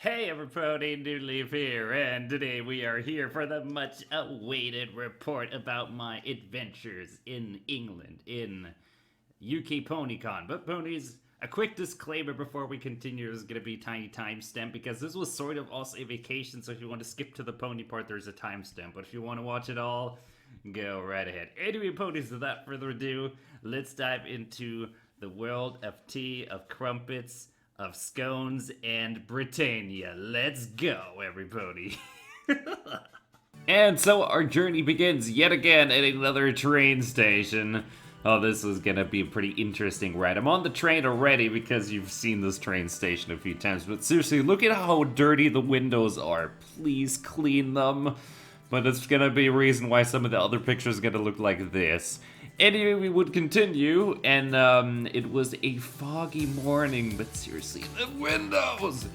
Hey everybody, Noodleaf here, and today we are here for the much awaited report about my adventures in England, in UKPonyCon. But ponies, a quick disclaimer before we continue is going to be tiny timestamp, because this was sort of also a vacation, so if you want to skip to the pony part, there's a timestamp. But if you want to watch it all, go right ahead. Anyway, ponies, without further ado, let's dive into the world of tea, of crumpets, of scones, and Britannia. Let's go, everybody. And so our journey begins yet again at another train station. Oh, this is gonna be a pretty interesting ride. I'm on the train already because you've seen this train station a few times, but seriously, look at how dirty the windows are. Please clean them. But it's gonna be a reason why some of the other pictures are gonna look like this. Anyway, we would continue, and it was a foggy morning, but seriously, the windows!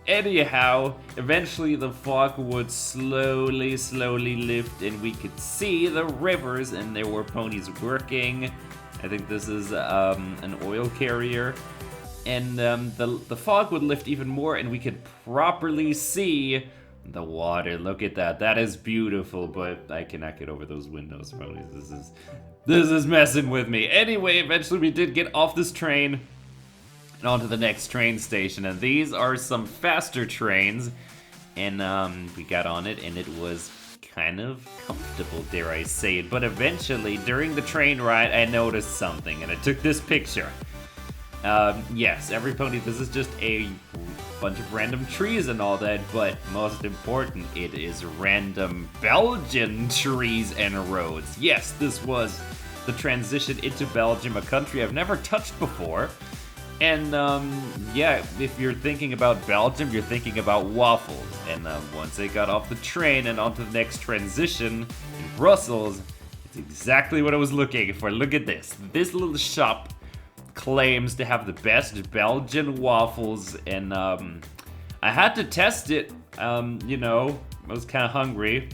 Anyhow, eventually the fog would slowly lift, and we could see the rivers, and there were ponies working. I think this is an oil carrier. And the fog would lift even more, and we could properly see the water. Look at that. That is beautiful, but I cannot get over those windows, ponies. This is messing with me. Anyway, eventually we did get off this train and onto the next train station. And these are some faster trains. And we got on it, and it was kind of comfortable, dare I say it. But eventually, during the train ride, I noticed something, and I took this picture. Yes, every pony, this is just a bunch of random trees and all that, but most important, it is random Belgian trees and roads. Yes, this was the transition into Belgium, a country I've never touched before. And yeah, if you're thinking about Belgium, you're thinking about waffles. And once I got off the train and onto the next transition in Brussels, it's exactly what I was looking for. Look at this. This little shop claims to have the best Belgian waffles, and I had to test it. You know, I was kind of hungry,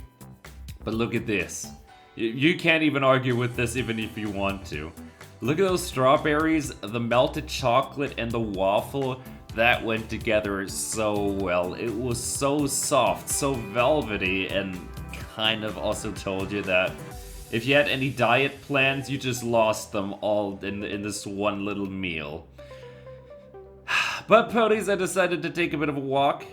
but look at this. You can't even argue with this even if you want to. Look at those strawberries, the melted chocolate, and the waffle. That went together so well. It was so soft, so velvety, and kind of also told you that if you had any diet plans, you just lost them all in this one little meal. But ponies, I decided to take a bit of a walk.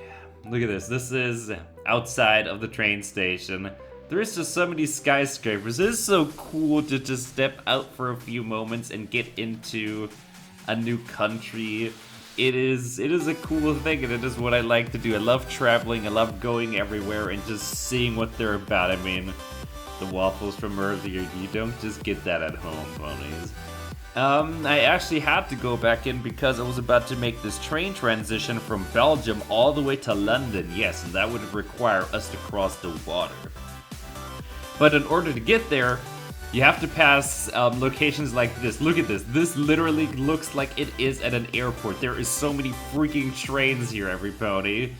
Look at this. This is outside of the train station. There's just so many skyscrapers. It is so cool to just step out for a few moments and get into a new country. It is a cool thing, and it is what I like to do. I love traveling. I love going everywhere and just seeing what they're about. I mean, the waffles from earlier, you don't just get that at home, ponies. I actually had to go back in because I was about to make this train transition from Belgium all the way to London. Yes, and that would require us to cross the water. But in order to get there, you have to pass locations like this. Look at this. This literally looks like it is at an airport. There is so many freaking trains here, every pony.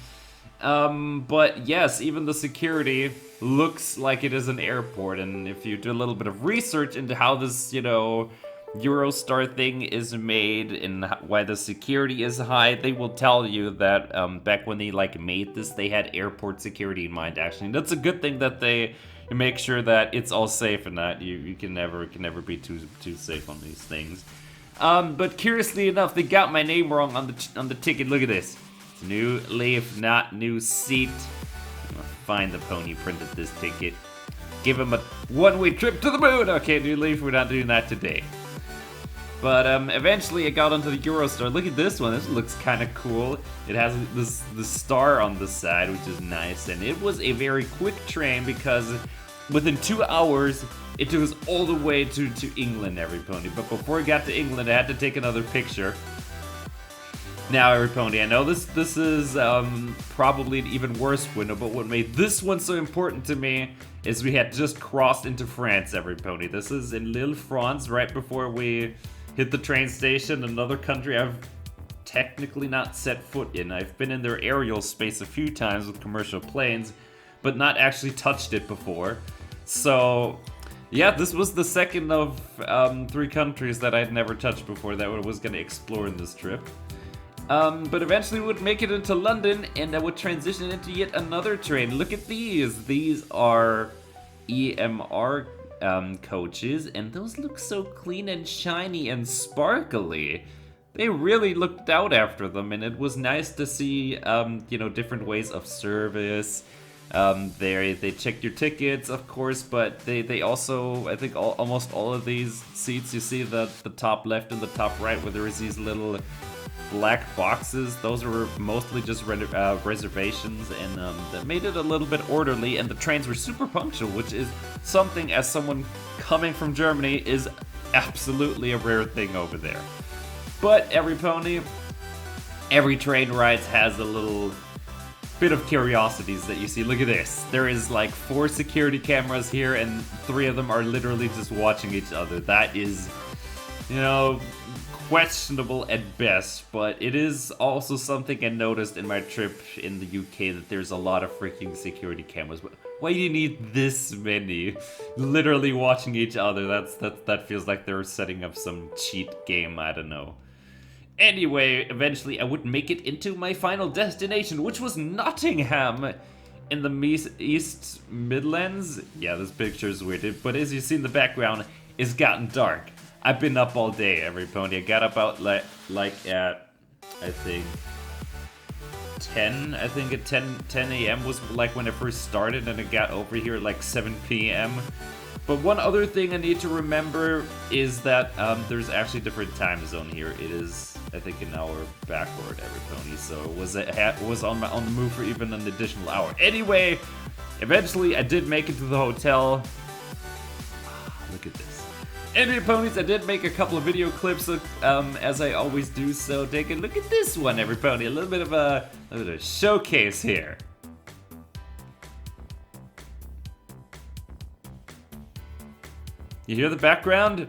But yes, even the security looks like it is an airport, and if you do a little bit of research into how this, you know, Eurostar thing is made and why the security is high, they will tell you that back when they made this, they had airport security in mind. Actually, and that's a good thing that they make sure that it's all safe and that you can never be too safe on these things. But curiously enough, they got my name wrong on the ticket. Look at this. New leaf, not new seat. I'm gonna find the pony printed this ticket. Give him a one-way trip to the moon. Okay, new leaf, we're not doing that today. But eventually I got onto the Eurostar. Look at this one. This looks kind of cool. It has the star on the side, which is nice. And it was a very quick train because within 2 hours, it took us all the way to England, every pony. But before it got to England, I had to take another picture. Now, every pony, I know this is probably an even worse window, but what made this one so important to me is we had just crossed into France, every pony. This is in Lille, France, right before we hit the train station, another country I've technically not set foot in. I've been in their aerial space a few times with commercial planes, but not actually touched it before. So yeah, this was the second of 3 countries that I'd never touched before that I was going to explore in this trip. But eventually would make it into London, and I would transition into yet another train. Look at these. These are EMR coaches, and those look so clean and shiny and sparkly. They really looked out after them, and it was nice to see, different ways of service. They checked your tickets, of course, but they also, I think almost all of these seats, you see the top left and the top right where there is these little black boxes, those were mostly just reservations, and that made it a little bit orderly, and the trains were super punctual, which is something, as someone coming from Germany, is absolutely a rare thing over there. But every train ride has a little bit of curiosities that you see. Look at this. There is like 4 security cameras here, and 3 of them are literally just watching each other. That is, questionable at best, but it is also something I noticed in my trip in the UK, that there's a lot of freaking security cameras. Why do you need this many? Literally watching each other. That feels like they're setting up some cheat game, I don't know. Anyway, eventually I would make it into my final destination, which was Nottingham in the East Midlands. Yeah, this picture is weird, but as you see in the background, it's gotten dark. I've been up all day, every pony. I got up about like at, I think 10 a.m. was like when I first started, and I got over here at like 7 p.m. But one other thing I need to remember is that there's actually a different time zone here. It is, I think, an hour backward, every pony, so it was on the move for even an additional hour. Anyway, eventually I did make it to the hotel. Look at this. Anyway, ponies, I did make a couple of video clips, as I always do, so take a look at this one, every pony. A little bit of a showcase here. You hear the background?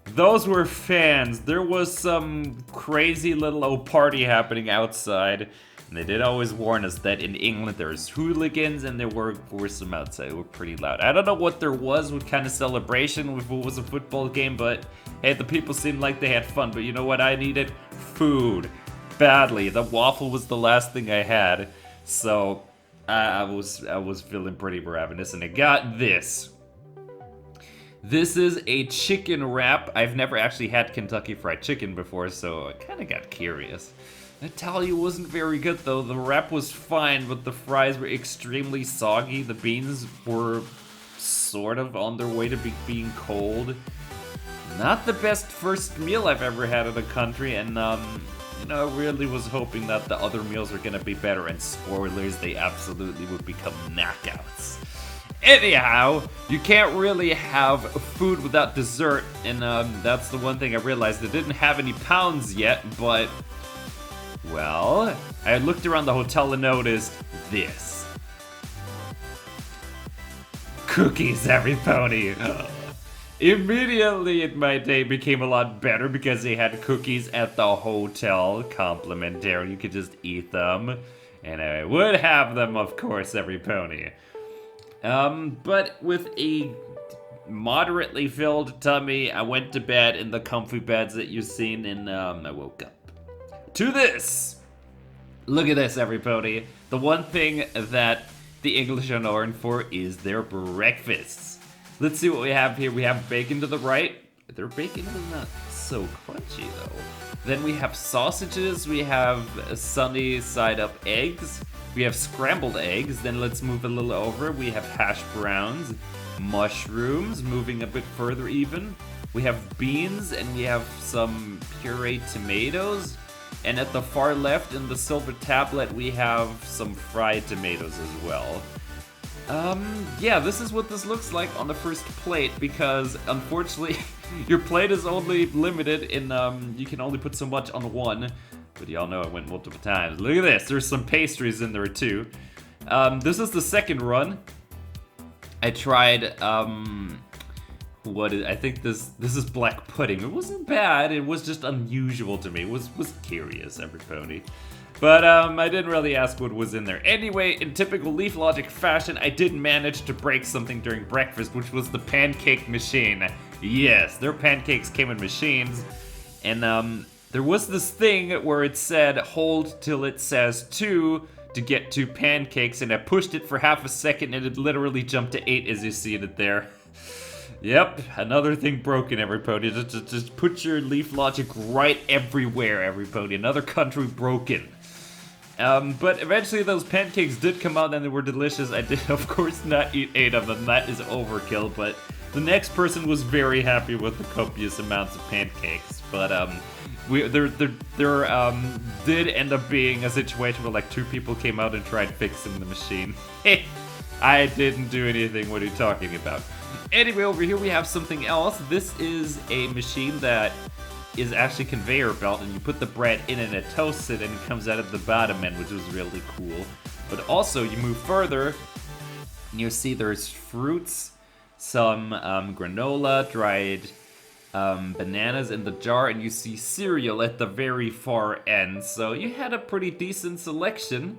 Those were fans. There was some crazy little party happening outside. And they did always warn us that in England there's hooligans, and there were some outside. They were pretty loud. I don't know what there was, what kind of celebration, if it was a football game, but hey, the people seemed like they had fun. But you know what I needed? Food. Badly. The waffle was the last thing I had. So I was feeling pretty ravenous, and I got this. This is a chicken wrap. I've never actually had Kentucky Fried Chicken before, so I kind of got curious. I tell you, it wasn't very good though. The wrap was fine, but the fries were extremely soggy. The beans were sort of on their way to being cold. Not the best first meal I've ever had in a country, and I really was hoping that the other meals were gonna be better, and spoilers, they absolutely would become knockouts. Anyhow, you can't really have food without dessert, and that's the one thing I realized. I didn't have any pounds yet, but well, I looked around the hotel and noticed this. Cookies, every pony. Immediately, my day became a lot better because they had cookies at the hotel, complimentary. You could just eat them, and I would have them, of course, every pony. But with a moderately filled tummy, I went to bed in the comfy beds that you've seen, and I woke up to this. Look at this, every pony. The one thing that the English are known for is their breakfasts. Let's see what we have here. We have bacon to the right. Their bacon is not so crunchy though. Then we have sausages. We have sunny side up eggs. We have scrambled eggs. Then let's move a little over. We have hash browns, mushrooms, moving a bit further even. We have beans, and we have some pureed tomatoes. And at the far left in the silver tablet, we have some fried tomatoes as well. Yeah, this is what this looks like on the first plate, because unfortunately, your plate is only limited in, you can only put so much on one. But y'all know I went multiple times. Look at this, there's some pastries in there too. This is the second run. I tried, I think this is black pudding. It wasn't bad, it was just unusual to me. It was curious, every pony. But I didn't really ask what was in there. Anyway, in typical Leaf Logic fashion, I did manage to break something during breakfast, which was the pancake machine. Yes, their pancakes came in machines, and there was this thing where it said hold till it says 2 to get 2 pancakes, and I pushed it for half a second and it literally jumped to 8 as you see it there. Yep, another thing broken, everybody. Just put your leaf logic right everywhere, everybody. Another country broken. But eventually those pancakes did come out and they were delicious. I did, of course, not eat 8 of them. That is overkill, but the next person was very happy with the copious amounts of pancakes. But, there did end up being a situation where, like, 2 people came out and tried fixing the machine. I didn't do anything. What are you talking about? Anyway, over here we have something else. This is a machine that is actually conveyor belt, and you put the bread in and it toasts it and it comes out of the bottom end, which was really cool. But also, you move further and you see there's fruits, some granola, dried bananas in the jar, and you see cereal at the very far end. So you had a pretty decent selection.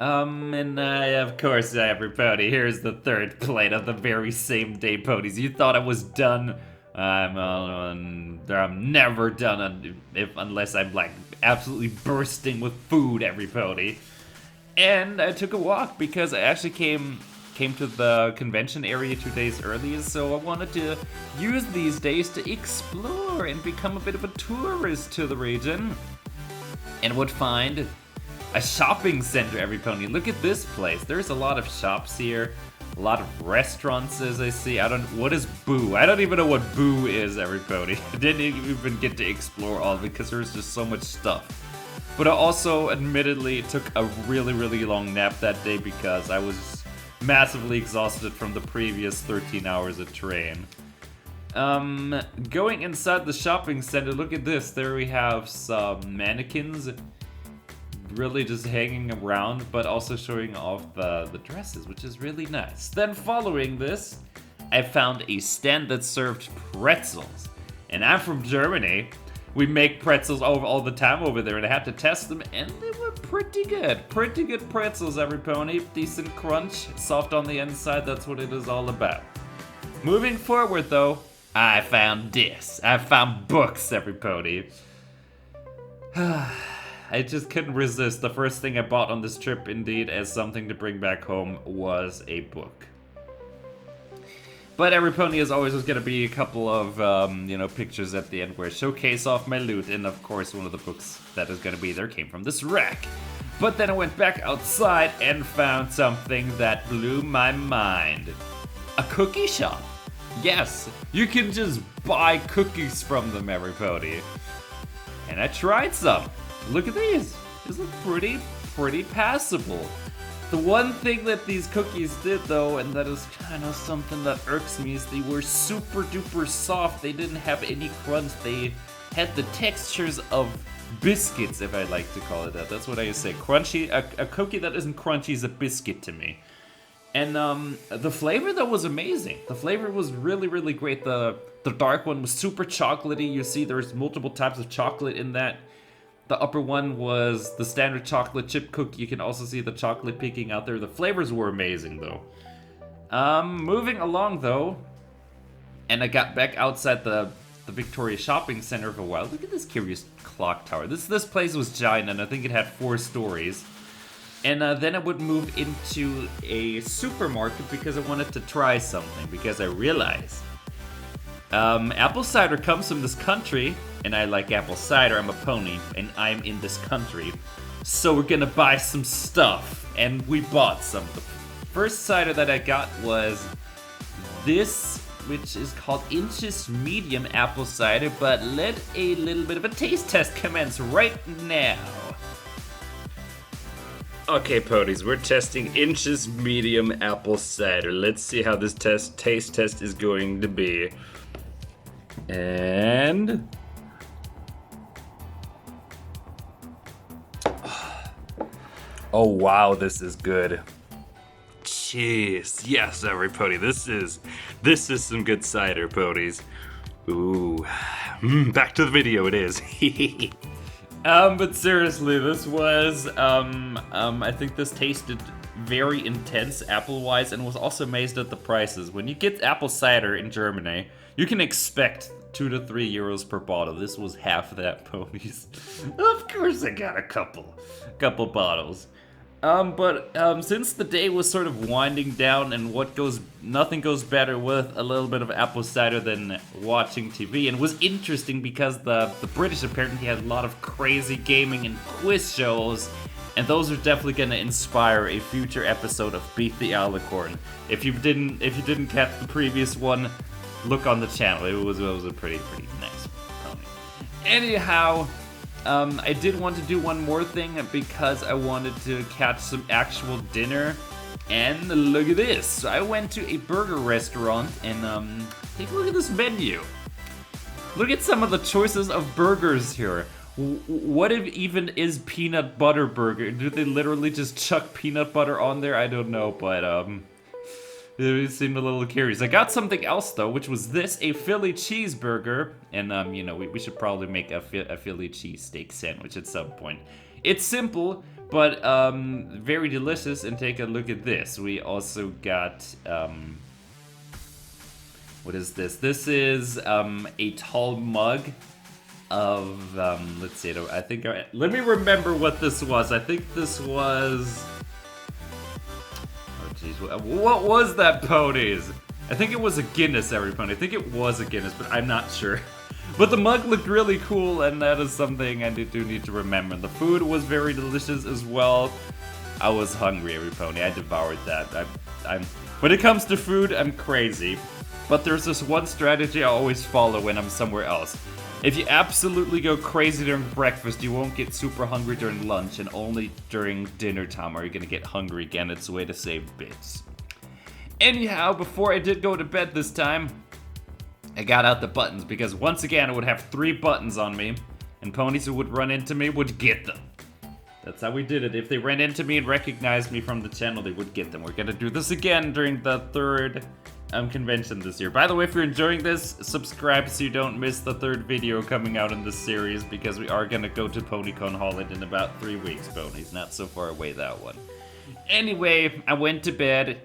Of course, everybody, here's the 3rd plate of the very same day, ponies. You thought I was done? I'm never done unless I'm, like, absolutely bursting with food, everybody. And I took a walk because I actually came to the convention area 2 days earlier, so I wanted to use these days to explore and become a bit of a tourist to the region. And would find a shopping center, everybody. Look at this place. There's a lot of shops here, a lot of restaurants as I see. What is Boo? I don't even know what Boo is, everybody. I didn't even get to explore all of it because there's just so much stuff. But I also, admittedly, took a really, really long nap that day because I was massively exhausted from the previous 13 hours of train. Going inside the shopping center, look at this. There we have some mannequins really just hanging around, but also showing off the dresses, which is really nice. Then following this, I found a stand that served pretzels. And I'm from Germany. We make pretzels all the time over there, and I had to test them, and they were pretty good. Pretty good pretzels, every pony. Decent crunch, soft on the inside, that's what it is all about. Moving forward, though, I found this. I found books, every pony. I just couldn't resist. The first thing I bought on this trip, indeed, as something to bring back home, was a book. But every pony, as always, was gonna be a couple of, pictures at the end where I showcase off my loot. And of course, one of the books that is gonna be there came from this rack. But then I went back outside and found something that blew my mind. A cookie shop. Yes, you can just buy cookies from them, every pony. And I tried some. Look at these. These look pretty passable. The one thing that these cookies did, though, and that is kind of something that irks me, is they were super duper soft. They didn't have any crunch. They had the textures of biscuits, if I like to call it that. That's what I say. Crunchy. A cookie that isn't crunchy is a biscuit to me. And the flavor, though, was amazing. The flavor was really, really great. The dark one was super chocolatey. You see there's multiple types of chocolate in that. The upper one was the standard chocolate chip cookie. You can also see the chocolate peeking out there. The flavors were amazing, though. Moving along, though, and I got back outside the Victoria Shopping Center for a while. Look at this curious clock tower. This place was giant, and I think it had 4 stories. And then I would move into a supermarket because I wanted to try something, because I realized apple cider comes from this country, and I like apple cider. I'm a pony, and I'm in this country. So we're gonna buy some stuff, and we bought some. The first cider that I got was this, which is called Inches Medium Apple Cider, but let a little bit of a taste test commence right now. Okay, ponies, we're testing Inches Medium Apple Cider. Let's see how this taste test is going to be. And oh wow, this is good. Jeez, yes, every pony. This is some good cider, ponies. Ooh, back to the video. It is. But seriously, this was I think this tasted very intense apple-wise, and was also amazed at the prices. When you get apple cider in Germany, you can expect €2 to €3 per bottle. This was half that, ponies. Of course I got a couple bottles. But since the day was sort of winding down, and nothing goes better with a little bit of apple cider than watching TV, and it was interesting because the British apparently had a lot of crazy gaming and quiz shows, and those are definitely gonna inspire a future episode of Beat the Alicorn. If you didn't catch the previous one, look on the channel. It was a pretty nice pony. Anyhow. I did want to do one more thing because I wanted to catch some actual dinner, and look at this. So I went to a burger restaurant, and take a look at this menu. Look at some of the choices of burgers here. What even is peanut butter burger? Do they literally just chuck peanut butter on there? I don't know, but it seemed a little curious. I got something else though, which was this, a Philly cheeseburger, and you know, we should probably make a Philly cheesesteak sandwich at some point. It's simple, but very delicious. And take a look at this. We also got what is this? This is a tall mug of let's see. I think let me remember what this was. I think this was. What was that, ponies? I think it was a Guinness, everybody. I think it was a Guinness, but I'm not sure. But the mug looked really cool, and that is something I do need to remember. The food was very delicious as well. I was hungry, every pony. I devoured that. When it comes to food, I'm crazy. But there's this one strategy I always follow when I'm somewhere else. If you absolutely go crazy during breakfast, you won't get super hungry during lunch, and only during dinner time are you gonna get hungry again. It's a way to save bits. Anyhow, before I did go to bed this time, I got out the buttons, because once again I would have 3 buttons on me, and ponies who would run into me would get them. That's how we did it. If they ran into me and recognized me from the channel, they would get them. We're gonna do this again during the 3rd convention this year. By the way, if you're enjoying this, subscribe so you don't miss the 3rd video coming out in this series, because we are gonna go to PonyCon Holland in about 3 weeks, ponies. Not so far away, that one. Anyway, I went to bed,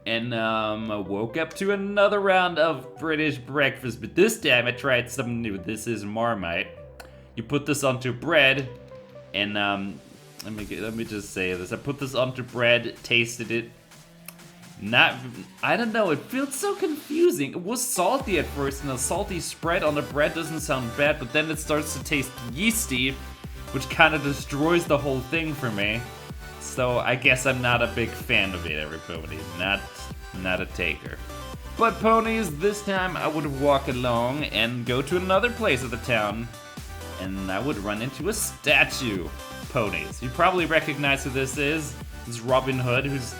and I woke up to another round of British breakfast, but this time I tried something new. This is Marmite. You put this onto bread, and let me just say this. I put this onto bread, tasted it. I don't know, it feels so confusing. It was salty at first, and a salty spread on the bread doesn't sound bad, but then it starts to taste yeasty, which kind of destroys the whole thing for me. So I guess I'm not a big fan of it, everybody. Not a taker. But ponies, this time I would walk along and go to another place of the town, and I would run into a statue. Ponies, you probably recognize who this is. This is Robin Hood, who's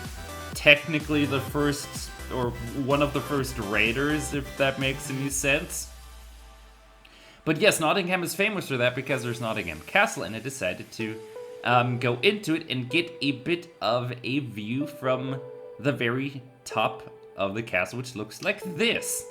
technically the first, or one of the first raiders, if that makes any sense. But yes, Nottingham is famous for that because there's Nottingham Castle, and I decided to go into it and get a bit of a view from the very top of the castle, which looks like this.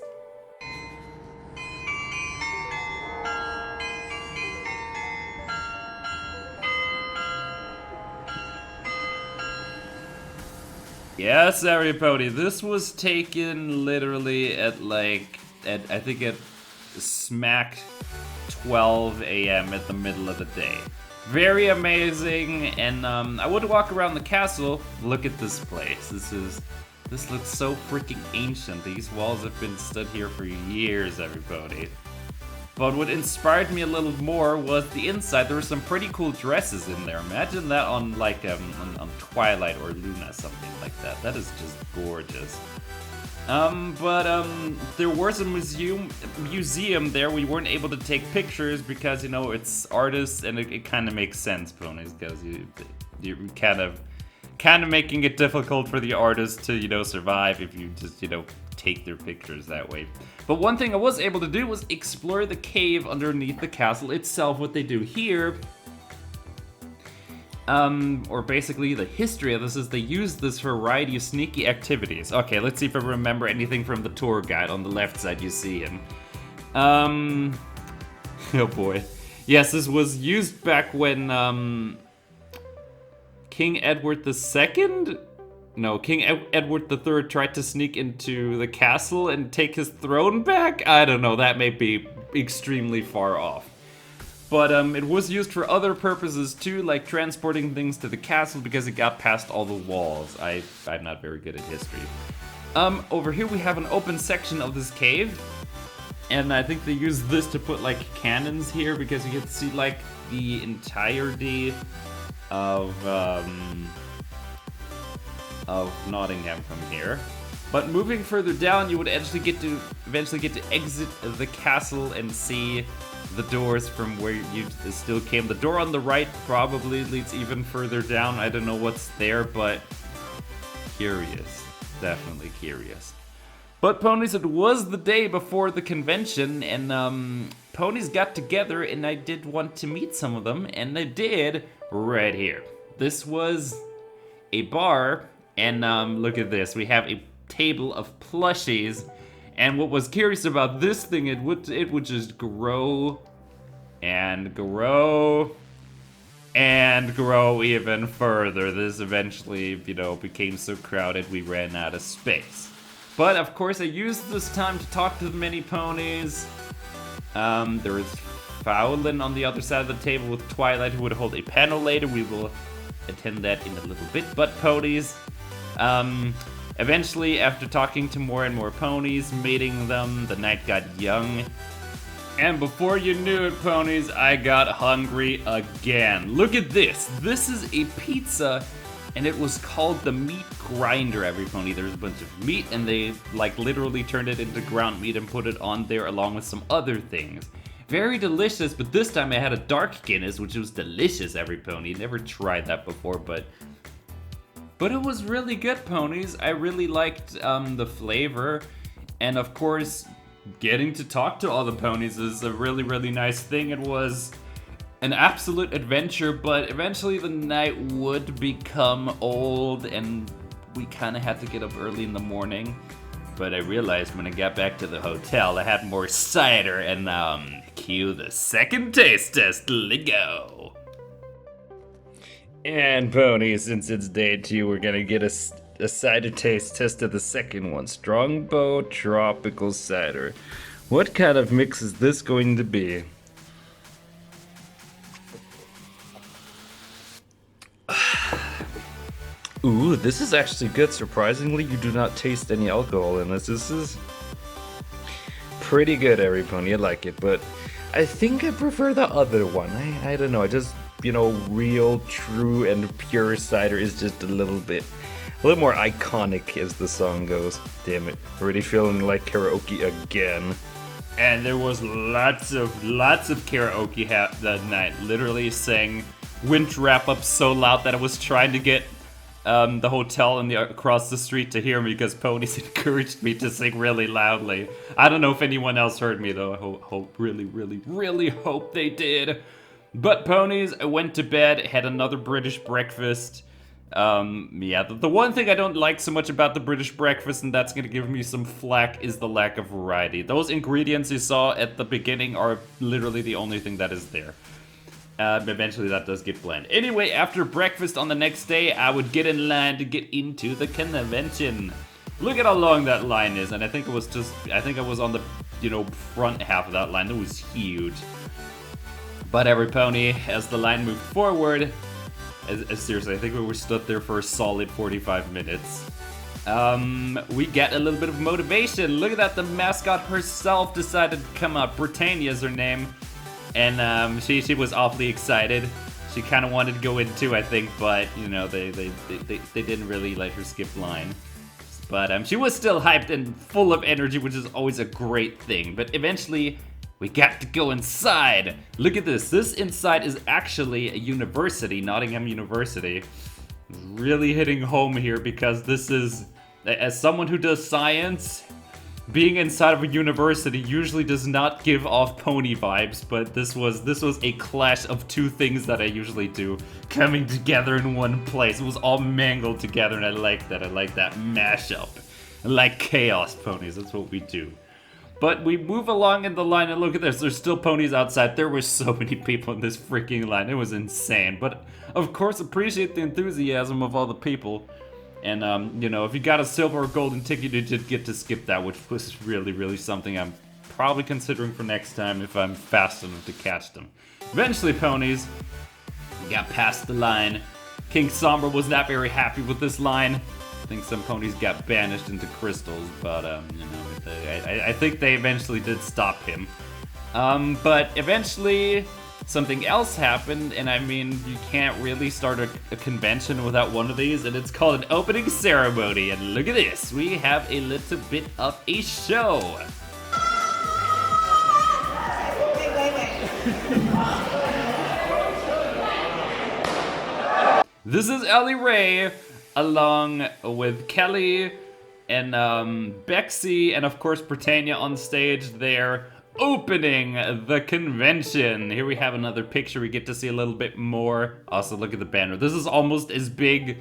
Yes, everybody, this was taken literally at I think at smack 12 a.m. at the middle of the day. Very amazing, and I would walk around the castle. Look at this place. This looks so freaking ancient. These walls have been stood here for years, everybody. But what inspired me a little more was the inside. There were some pretty cool dresses in there. Imagine that on on Twilight or Luna, something like that. That is just gorgeous. There was a museum there. We weren't able to take pictures because, you know, it's artists, and it kind of makes sense, ponies, because you're kind of making it difficult for the artists to, you know, survive if you just, you know, take their pictures that way. But one thing I was able to do was explore the cave underneath the castle itself. What they do here, or basically the history of this, is they use this for a variety of sneaky activities. Okay, let's see if I remember anything from the tour guide. On the left side, you see him. Oh boy. Yes, this was used back when, King Edward II no, King Edward III tried to sneak into the castle and take his throne back? I don't know, that may be extremely far off. But it was used for other purposes too, like transporting things to the castle because it got past all the walls. I'm not very good at history. Over here we have an open section of this cave. And I think they used this to put like cannons here because you can see like the entirety of Nottingham from here. But moving further down, you would eventually get to exit the castle and see the doors from where you still came. The door on the right probably leads even further down. I don't know what's there, but curious. Definitely curious. But ponies, it was the day before the convention, and ponies got together, and I did want to meet some of them, and I did right here. This was a bar, and look at this. We have a table of plushies, and what was curious about this thing, it would just grow and grow and grow even further. This eventually, became so crowded we ran out of space. But of course, I used this time to talk to the many ponies. There is Fowlin on the other side of the table with Twilight, who would hold a panel later. We will attend that in a little bit. But ponies, eventually, after talking to more and more ponies, mating them, the night got young. And before you knew it, ponies, I got hungry again. Look at this. This is a pizza, and it was called the meat grinder, every pony. There's a bunch of meat, and they literally turned it into ground meat and put it on there along with some other things. Very delicious, but this time I had a dark Guinness, which was delicious, every pony. Never tried that before, but it was really good, ponies. I really liked the flavor, and of course, getting to talk to all the ponies is a really, really nice thing. It was an absolute adventure, but eventually the night would become old, and we kind of had to get up early in the morning. But I realized when I got back to the hotel, I had more cider, and cue the second taste test. Let's go. And ponies, since it's day 2, we're gonna get a cider taste test of the second one. Strongbow Tropical Cider. What kind of mix is this going to be? Ooh, this is actually good. Surprisingly, you do not taste any alcohol in this. This is pretty good, every pony. I like it, but I think I prefer the other one. I don't know. I just, real, true, and pure cider is just a little more iconic, as the song goes. Damn it, already feeling like karaoke again. And there was lots of karaoke that night. Literally sang Winter Wrap Up so loud that I was trying to get the hotel across the street to hear me, because ponies encouraged me to sing really loudly. I don't know if anyone else heard me though. I really hope they did. But ponies, I went to bed, had another British breakfast. The one thing I don't like so much about the British breakfast, and that's gonna give me some flack, is the lack of variety. Those ingredients you saw at the beginning are literally the only thing that is there. Eventually that does get bland. Anyway, after breakfast on the next day, I would get in line to get into the convention. Look at how long that line is, and I think I was on the, front half of that line. It was huge. But every pony, as the line moved forward, seriously, I think we were stood there for a solid 45 minutes. We get a little bit of motivation. Look at that, the mascot herself decided to come up. Britannia's her name. And she was awfully excited. She kind of wanted to go in too, I think, but they didn't really let her skip line. But she was still hyped and full of energy, which is always a great thing. But eventually, we got to go inside. Look at this. This inside is actually a university, Nottingham University. Really hitting home here, because this is, as someone who does science, being inside of a university usually does not give off pony vibes, but this was a clash of two things that I usually do coming together in one place. It was all mangled together, and I like that. I like that mashup. I like chaos, ponies. That's what we do. But we move along in the line, and look at this. There's still ponies outside. There were so many people in this freaking line. It was insane. But of course, appreciate the enthusiasm of all the people. And, you know, if you got a silver or golden ticket, you did get to skip that, which was really, really something I'm probably considering for next time if I'm fast enough to catch them. Eventually, ponies, we got past the line. King Sombra was not very happy with this line. I think some ponies got banished into crystals, but, you know, I think they eventually did stop him. But eventually, something else happened, and I mean, you can't really start a convention without one of these, and it's called an opening ceremony. And look at this, we have a little bit of a show. This is Ellie Ray, along with Kelly and Bexy, and of course Britannia on stage there, opening the convention. Here we have another picture. We get to see a little bit more. Also, look at the banner. This is almost as big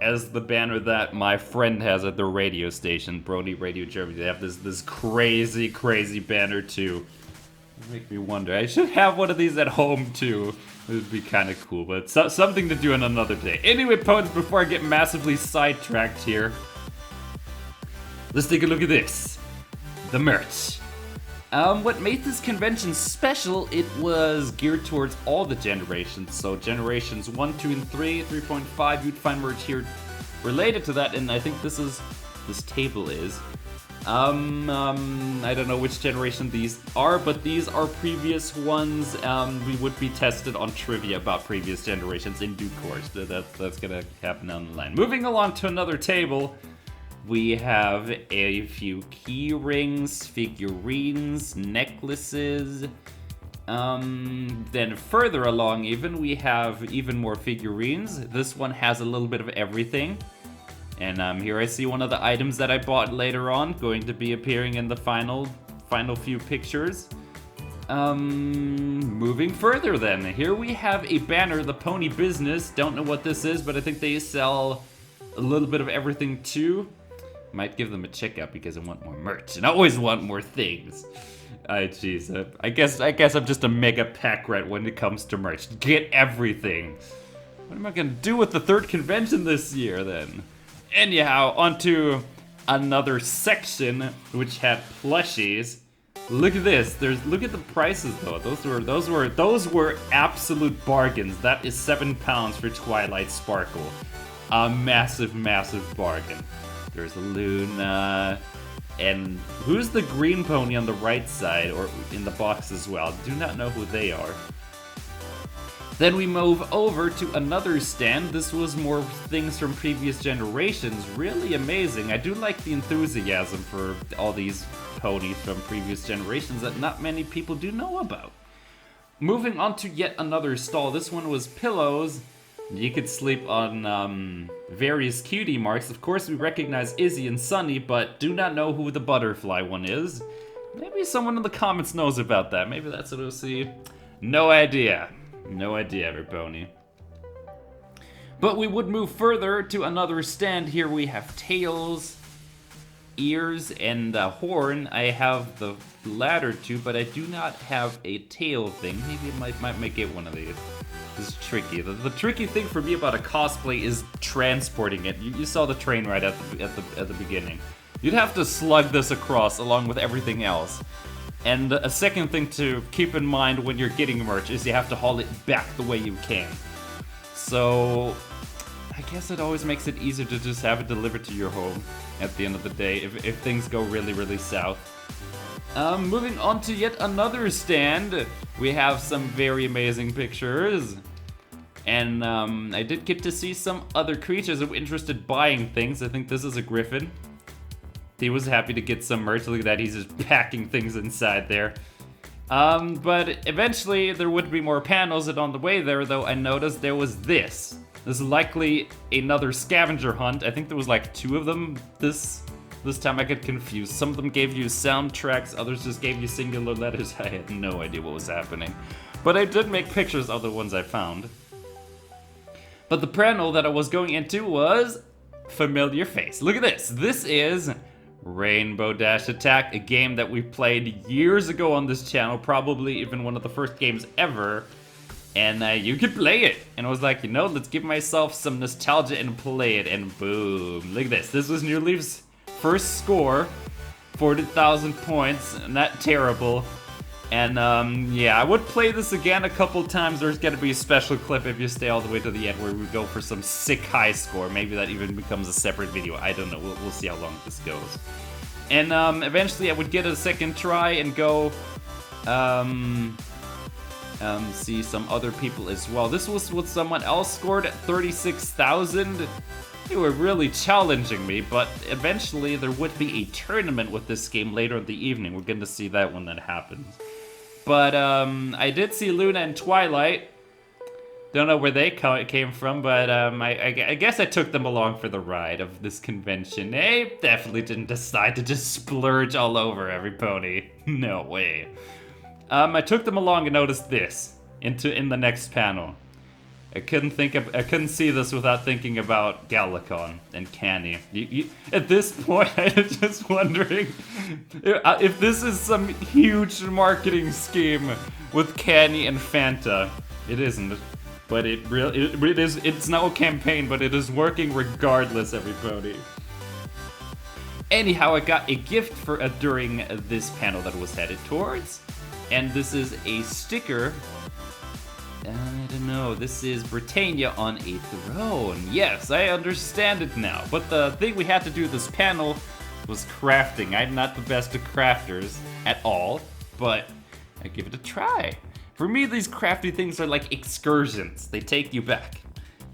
as the banner that my friend has at the radio station, Brody Radio Germany. They have this crazy, crazy banner too. It makes me wonder. I should have one of these at home too. It would be kind of cool, but something to do on another day. Anyway, ponies, before I get massively sidetracked here, let's take a look at this. The merch. What made this convention special, it was geared towards all the generations. So generations 1, 2, and 3, 3.5, you'd find merch here related to that, and I think this table is. I don't know which generation these are, but these are previous ones. We would be tested on trivia about previous generations in due course. That's gonna happen down the line. Moving along to another table. We have a few key rings, figurines, necklaces. Then further along even, we have even more figurines. This one has a little bit of everything. And here I see one of the items that I bought later on, going to be appearing in the final few pictures. Moving further then, here we have a banner, the Pony Business. Don't know what this is, but I think they sell a little bit of everything too. Might give them a check out because I want more merch and I always want more things. Jeez, I guess I'm just a mega pack rat when it comes to merch. Get everything. What am I gonna do with the third convention this year then? Anyhow, onto another section which had plushies. Look at this. Look at the prices though. Those were absolute bargains. That is £7 for Twilight Sparkle. A massive, massive bargain. There's Luna, and who's the green pony on the right side, or in the box as well? Do not know who they are. Then we move over to another stand. This was more things from previous generations. Really amazing. I do like the enthusiasm for all these ponies from previous generations that not many people do know about. Moving on to yet another stall. This one was pillows. You could sleep on various cutie marks. Of course, we recognize Izzy and Sunny, but do not know who the butterfly one is. Maybe someone in the comments knows about that. Maybe that's what we'll see. No idea. No idea, everypony. But we would move further to another stand. Here we have tails, ears, and a horn. I have the latter two, but I do not have a tail thing. Maybe I might get one of these. This is tricky. The tricky thing for me about a cosplay is transporting it. You saw the train right at the beginning. You'd have to slug this across along with everything else. And a second thing to keep in mind when you're getting merch is you have to haul it back the way you can. So I guess it always makes it easier to just have it delivered to your home at the end of the day if things go really, really south. Moving on to yet another stand, we have some very amazing pictures. And I did get to see some other creatures that were interested buying things. I think this is a griffin. He was happy to get some merch. Look at that, he's just packing things inside there. But eventually there would be more panels, and on the way there though I noticed there was this. This is likely another scavenger hunt. I think there was like 2 of them this time. I get confused. Some of them gave you soundtracks, others just gave you singular letters. I had no idea what was happening. But I did make pictures of the ones I found. But the panel that I was going into was familiar face. Look at this. This is Rainbow Dash Attack, a game that we played years ago on this channel, probably even one of the first games ever. and you could play it. And I was like, you know, let's give myself some nostalgia and play it. And boom, look at this. This was New Leaf's first score, 40,000 points, not terrible. And yeah, I would play this again a couple times. There's gonna be a special clip if you stay all the way to the end where we go for some sick high score. Maybe that even becomes a separate video. I don't know. We'll see how long this goes. And eventually I would get a second try and go see some other people as well. This was what someone else scored at 36,000. They were really challenging me, but eventually there would be a tournament with this game later in the evening. We're going to see that when that happens. But I did see Luna and Twilight. Don't know where they came from, but I guess I took them along for the ride of this convention. They definitely didn't decide to just splurge all over every pony. No way. I took them along and noticed this in the next panel. I couldn't see this without thinking about Galacon and Canny. At this point, I'm just wondering if this is some huge marketing scheme with Canny and Fanta. It isn't, but it is. It's no campaign, but it is working regardless, everybody. Anyhow, I got a gift for during this panel that I was headed towards, and this is a sticker. I don't know, this is Britannia on a throne. Yes, I understand it now. But the thing we had to do this panel was crafting. I'm not the best of crafters at all, but I give it a try. For me, these crafty things are like excursions. They take you back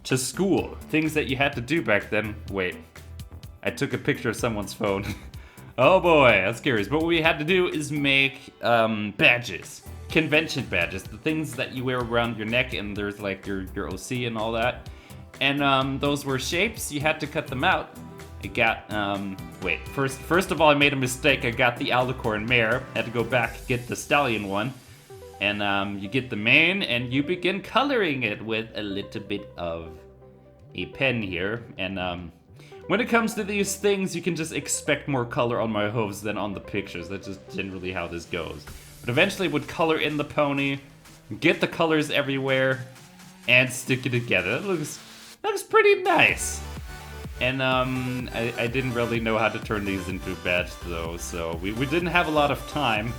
to school. Things that you had to do back then. Wait, I took a picture of someone's phone. Oh boy, that's curious. But what we had to do is make badges. Convention badges, the things that you wear around your neck, and there's like your OC and all that. And those were shapes. You had to cut them out. I got wait, first of all, I made a mistake. I got the Alicorn mare. Had to go back, get the stallion one. And you get the mane, and you begin coloring it with a little bit of a pen here. And when it comes to these things, you can just expect more color on my hooves than on the pictures. That's just generally how this goes. But eventually would color in the pony, get the colors everywhere, and stick it together. That looks pretty nice. And I didn't really know how to turn these into a badge though, so we didn't have a lot of time.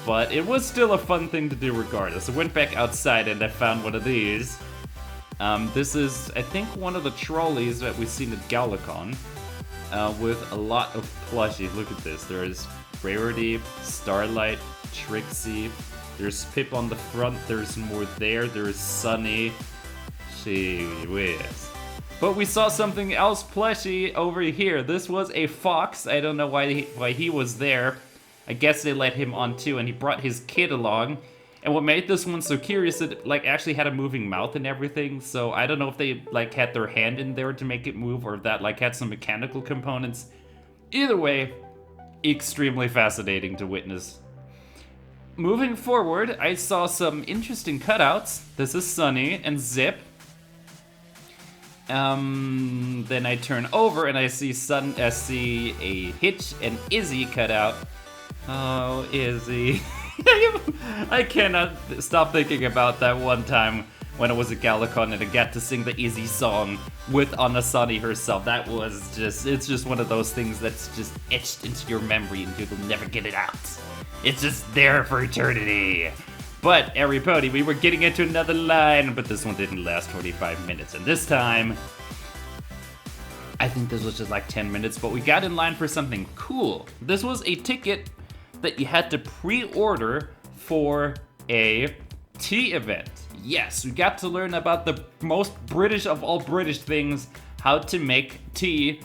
But it was still a fun thing to do regardless. I went back outside and I found one of these. This is, I think, one of the trolleys that we've seen at Galacon, with a lot of plushies. Look at this. There's Rarity, Starlight, Trixie, there's Pip on the front, there's more there, there's Sunny. Gee whiz. But we saw something else plushy over here. This was a fox. I don't know why he was there. I guess they let him on too, and he brought his kid along. And what made this one so curious, it like actually had a moving mouth and everything. So I don't know if they like had their hand in there to make it move, or if that like had some mechanical components. Either way, extremely fascinating to witness. Moving forward, I saw some interesting cutouts. This is Sunny and Zip. Then I turn over and I see a Hitch and Izzy cutout. Oh, Izzy. I cannot stop thinking about that one time when I was at Galacon and I got to sing the Izzy song with Anna Sunny herself. That was it's just one of those things that's just etched into your memory and you'll never get it out. It's just there for eternity. But every pony, we were getting into another line, but this one didn't last 45 minutes. And this time, I think this was just like 10 minutes, but we got in line for something cool. This was a ticket that you had to pre-order for a tea event. Yes, we got to learn about the most British of all British things, how to make tea.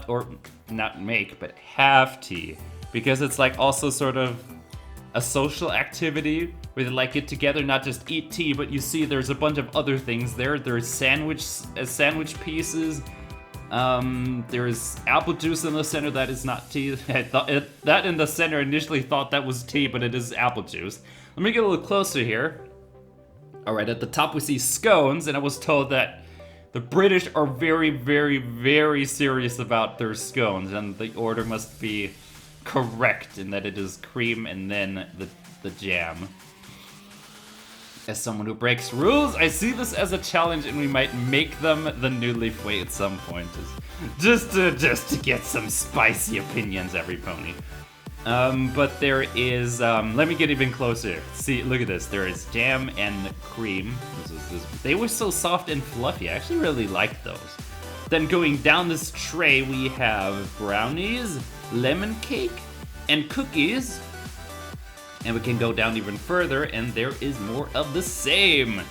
Or not make, but have tea. Because it's like also sort of a social activity where they like get together, not just eat tea, but you see there's a bunch of other things there. There's sandwich pieces. There's apple juice in the center that is not tea. That in the center initially thought that was tea, but it is apple juice. Let me get a little closer here. Alright, at the top we see scones, and I was told that the British are very, very, very serious about their scones, and the order must be correct in that it is cream and then the jam. As someone who breaks rules, I see this as a challenge, and we might make them the New Leaf way at some point, just to get some spicy opinions, every pony. But there is, let me get even closer. See, look at this. There is jam and cream. They were so soft and fluffy. I actually really like those. Then going down this tray, we have brownies, lemon cake, and cookies. And we can go down even further, and there is more of the same.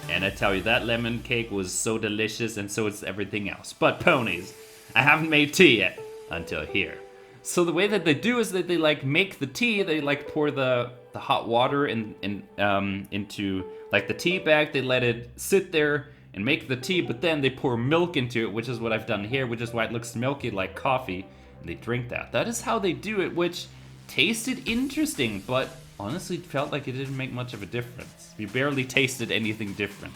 And I tell you, that lemon cake was so delicious, and so is everything else. But ponies, I haven't made tea yet until here. So the way that they do is that they like make the tea. They like pour the hot water into like the tea bag. They let it sit there and make the tea, but then they pour milk into it, which is what I've done here, which is why it looks milky like coffee, and they drink that. That is how they do it, which tasted interesting, but honestly felt like it didn't make much of a difference. We barely tasted anything different.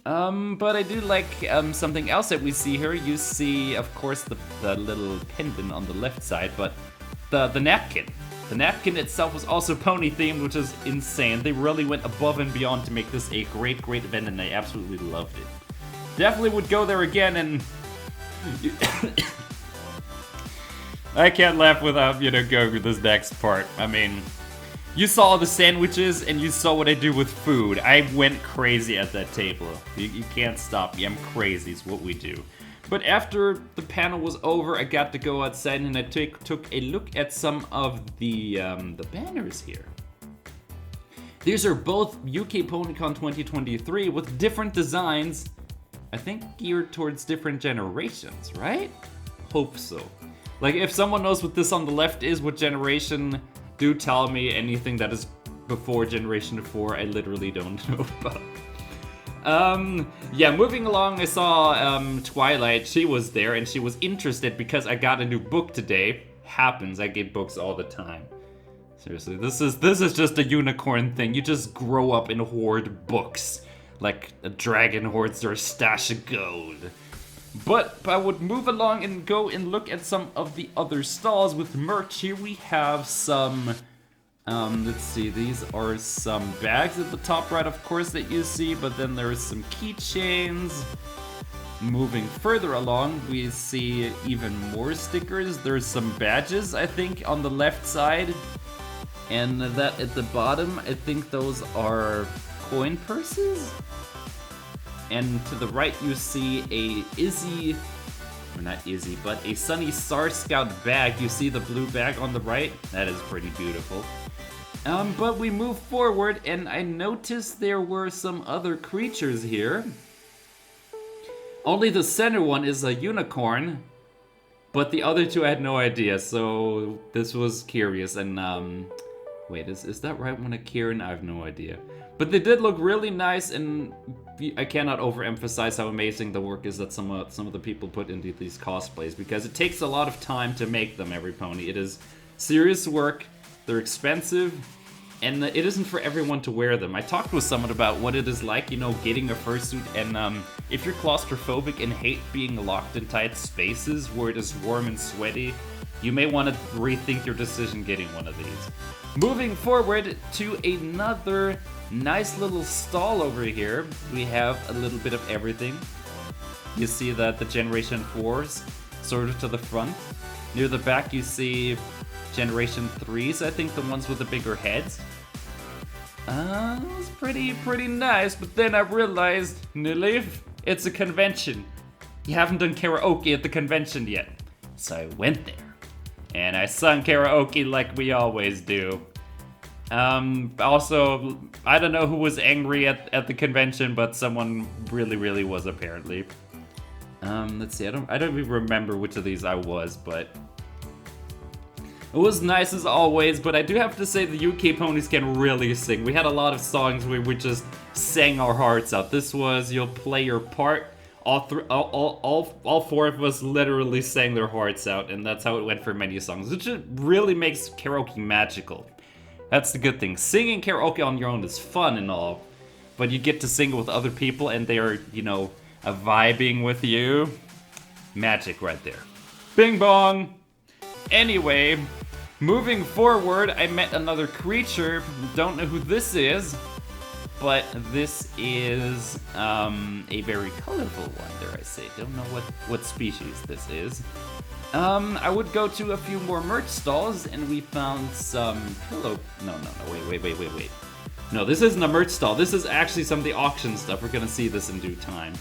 But I do like something else that we see here. You see, of course, the little pendant on the left side, but the napkin. The napkin itself was also pony themed, which is insane. They really went above and beyond to make this a great, great event, and I absolutely loved it. Definitely would go there again, and I can't laugh without, going with this next part. I mean, you saw the sandwiches, and you saw what I do with food. I went crazy at that table. You can't stop me. I'm crazy is what we do. But after the panel was over, I got to go outside, and I took a look at some of the banners here. These are both UKPonyCon 2023 with different designs, I think geared towards different generations, right? Hope so. Like, if someone knows what this on the left is, what generation, do tell me. Anything that is before Generation 4, I literally don't know about. Yeah, moving along, I saw Twilight. She was there, and she was interested because I got a new book today. Happens, I get books all the time. Seriously, this is just a unicorn thing. You just grow up and hoard books, like a dragon hoards their stash of gold. But I would move along and go and look at some of the other stalls with merch. Here we have some, let's see, these are some bags at the top right, of course, that you see, but then there's some keychains. Moving further along, we see even more stickers. There's some badges, I think, on the left side. And that at the bottom, I think those are coin purses? And to the right, you see a Izzy, or not Izzy, but a Sunny Star Scout bag. You see the blue bag on the right? That is pretty beautiful. But we move forward, and I noticed there were some other creatures here. Only the center one is a unicorn, but the other two I had no idea, so this was curious. And wait, is that right one a Kieran? I have no idea. But they did look really nice, and I cannot overemphasize how amazing the work is that some of the people put into these cosplays, because it takes a lot of time to make them, every pony. It is serious work, they're expensive, and it isn't for everyone to wear them. I talked with someone about what it is like, getting a fursuit, and if you're claustrophobic and hate being locked in tight spaces where it is warm and sweaty, you may want to rethink your decision getting one of these. Moving forward to another nice little stall over here, we have a little bit of everything. You see that the Generation 4s sort of to the front. Near the back you see Generation 3s, I think the ones with the bigger heads. It was pretty nice, but then I realized, New Leaf, it's a convention. You haven't done karaoke at the convention yet. So I went there, and I sung karaoke like we always do. Also, I don't know who was angry at the convention, but someone really was apparently. Let's see, I don't even remember which of these I was, but it was nice as always. But I do have to say the UK ponies can really sing. We had a lot of songs where we just sang our hearts out. This was You'll Play Your Part. All four of us literally sang their hearts out, and that's how it went for many songs, which really makes karaoke magical. That's the good thing. Singing karaoke on your own is fun and all, but you get to sing it with other people and they're, vibing with you. Magic right there. Bing bong! Anyway, moving forward, I met another creature. Don't know who this is. but this is a very colorful one, dare I say. Don't know what species this is. I would go to a few more merch stalls, and we found some pillow... No, wait. No, this isn't a merch stall. This is actually some of the auction stuff. We're gonna see this in due time.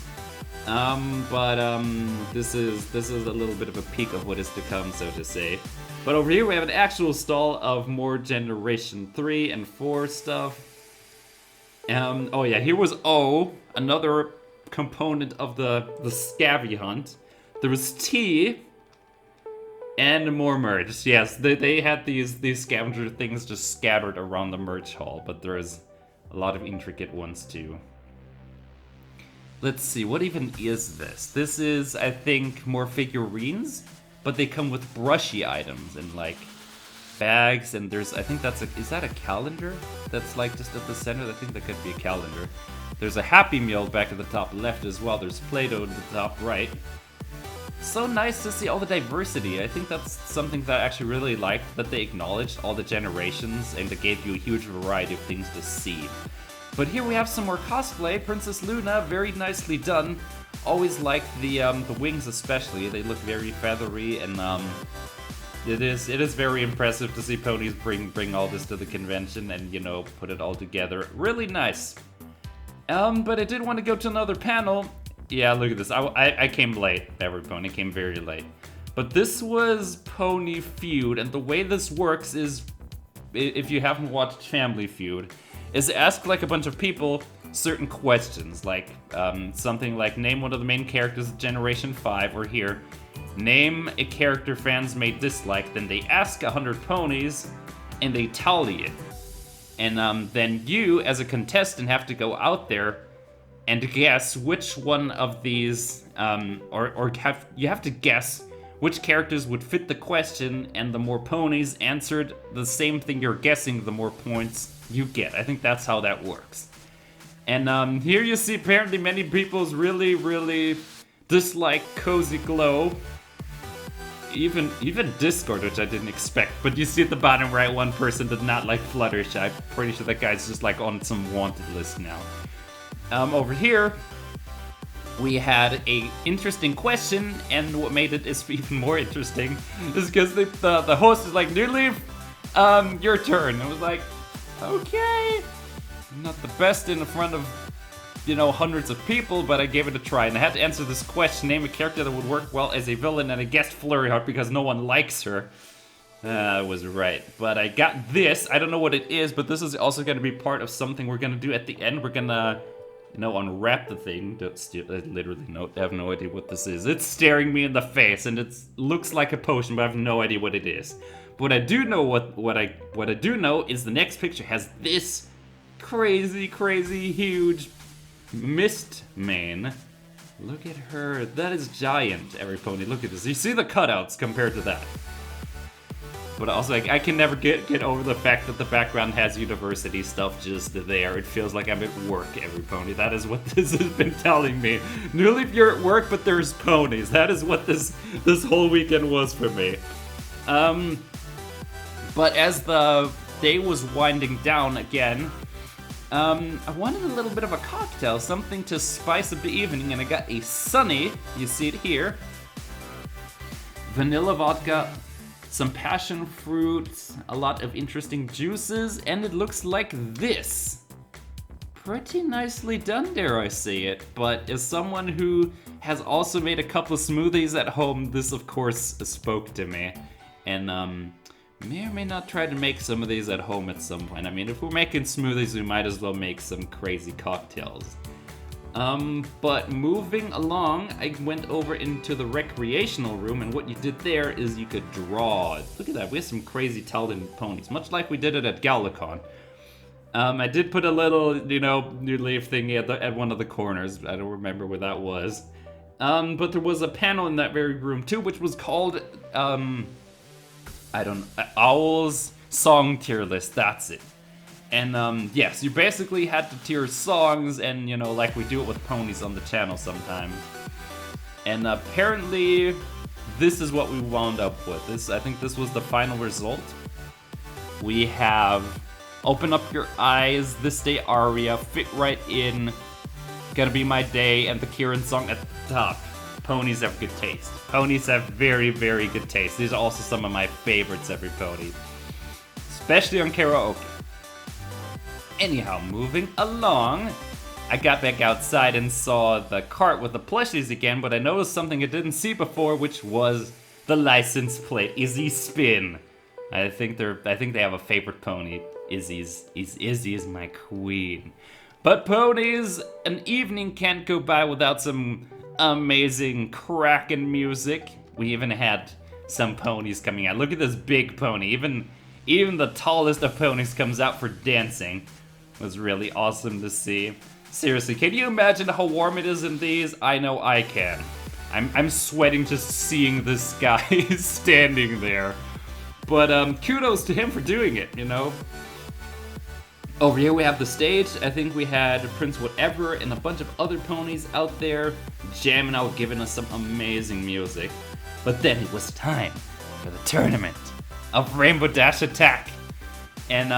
This is a little bit of a peek of what is to come, so to say. But over here we have an actual stall of more Generation 3 and 4 stuff. Oh yeah, here was O, another component of the scabby hunt. There was T, and more merch. Yes, they had these scavenger things just scattered around the merch hall, but there's a lot of intricate ones too. Let's see, what even is this? This is, I think, more figurines, but they come with brushy items and like bags, and there's, I think that's a, is that a calendar? That's like just at the center? I think that could be a calendar. There's a Happy Meal back at the top left as well. There's Play-Doh at the top right. So nice to see all the diversity. I think that's something that I actually really liked, that they acknowledged all the generations and they gave you a huge variety of things to see. But here we have some more cosplay. Princess Luna, very nicely done. Always liked the wings especially. They look very feathery, and it is very impressive to see ponies bring all this to the convention and, you know, put it all together. Really nice. But I did want to go to another panel. Yeah, look at this. I came late. Every pony came very late. But this was Pony Feud, and the way this works is, if you haven't watched Family Feud, is ask like a bunch of people certain questions, like something like name one of the main characters of Generation 5, or here, name a character fans may dislike. Then they ask 100 ponies, and they tally it. And then you, as a contestant, have to go out there and guess which one of these, you have to guess which characters would fit the question, and the more ponies answered the same thing you're guessing, the more points you get. I think that's how that works. And here you see apparently many people's really dislike Cozy Glow. Even Discord, which I didn't expect. But you see at the bottom right, one person did not like Fluttershy. I'm pretty sure that guy's just like on some wanted list now. Over here, we had a interesting question, and what made it is even more interesting is because the host is like, New Leaf, your turn. I was like, okay. I'm not the best in front of, you know, hundreds of people, but I gave it a try, and I had to answer this question, name a character that would work well as a villain, and I guessed Flurry Heart because no one likes her. I was right, but I got this. I don't know what it is, but this is also going to be part of something we're going to do at the end. We're going to, you know, unwrap the thing. I literally have no idea what this is. It's staring me in the face, and it looks like a potion, but I have no idea what it is. But I do know what I do know is the next picture has this crazy huge mist mane. Look at her. That is giant, every pony. Look at this. You see the cutouts compared to that. But also, I can never get over the fact that the background has university stuff just there. It feels like I'm at work, every pony. That is what this has been telling me. New Leaf, you're at work, but there's ponies. That is what this whole weekend was for me. But as the day was winding down again, I wanted a little bit of a cocktail, something to spice up the evening, and I got a Sunny, you see it here, vanilla vodka, some passion fruit, a lot of interesting juices, and it looks like this. Pretty nicely done, dare I say it, but as someone who has also made a couple smoothies at home, this of course spoke to me, and may or may not try to make some of these at home at some point. I mean, if we're making smoothies, we might as well make some crazy cocktails. But moving along, I went over into the recreational room, and what you did there is you could draw. Look at that, we have some crazy talented ponies, much like we did it at Galacon. I did put a little, you know, New Leaf thingy at one of the corners. I don't remember where that was. But there was a panel in that very room too, which was called, Owl's Song Tier List, that's it. And yes, you basically had to tier songs, and you know, like we do it with ponies on the channel sometimes. And apparently, this is what we wound up with. I think this was the final result. We have Open up your eyes, this day aria, fit right in. Gonna be my day, and the Kieran song at the top. Ponies have good taste. Ponies have very, very good taste. These are also some of my favorites, every pony. Especially on karaoke. Anyhow, moving along. I got back outside and saw the cart with the plushies again, but I noticed something I didn't see before, which was the license plate, Izzy Spin. I think they have a favorite pony. Izzy is my queen. But ponies, an evening can't go by without some amazing crackin' music. We even had some ponies coming out. Look at this big pony. Even the tallest of ponies comes out for dancing. It was really awesome to see. Seriously, can you imagine how warm it is in these? I know I can. I'm sweating just seeing this guy standing there. But kudos to him for doing it, you know? Over here we have the stage. I think we had Prince Whatever and a bunch of other ponies out there jamming out, giving us some amazing music. But then it was time for the tournament of Rainbow Dash Attack. And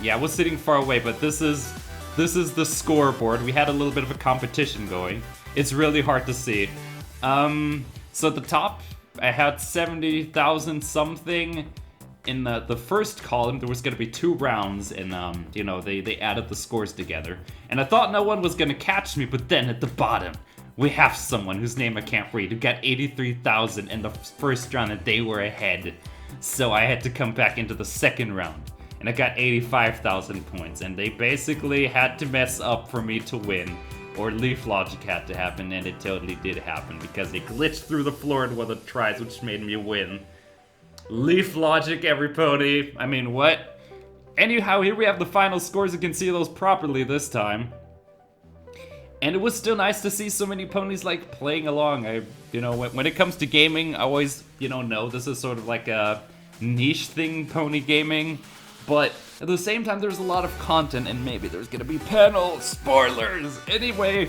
yeah, I was sitting far away, but this is the scoreboard. We had a little bit of a competition going. It's really hard to see. So at the top, I had 70,000 something. In the first column, there was going to be 2 rounds, and you know, they added the scores together. And I thought no one was going to catch me, but then at the bottom, we have someone whose name I can't read, who got 83,000 in the first round, and they were ahead. So I had to come back into the second round, and I got 85,000 points, and they basically had to mess up for me to win, or Leaf Logic had to happen, and it totally did happen, because they glitched through the floor in one of the tries, which made me win. Leaf Logic, every pony. I mean, what? Anyhow, here we have the final scores. You can see those properly this time. And it was still nice to see so many ponies, like, playing along. You know, when it comes to gaming, I always, know this is sort of like a niche thing, pony gaming. But at the same time, there's a lot of content, and maybe there's gonna be panels, spoilers. Anyway,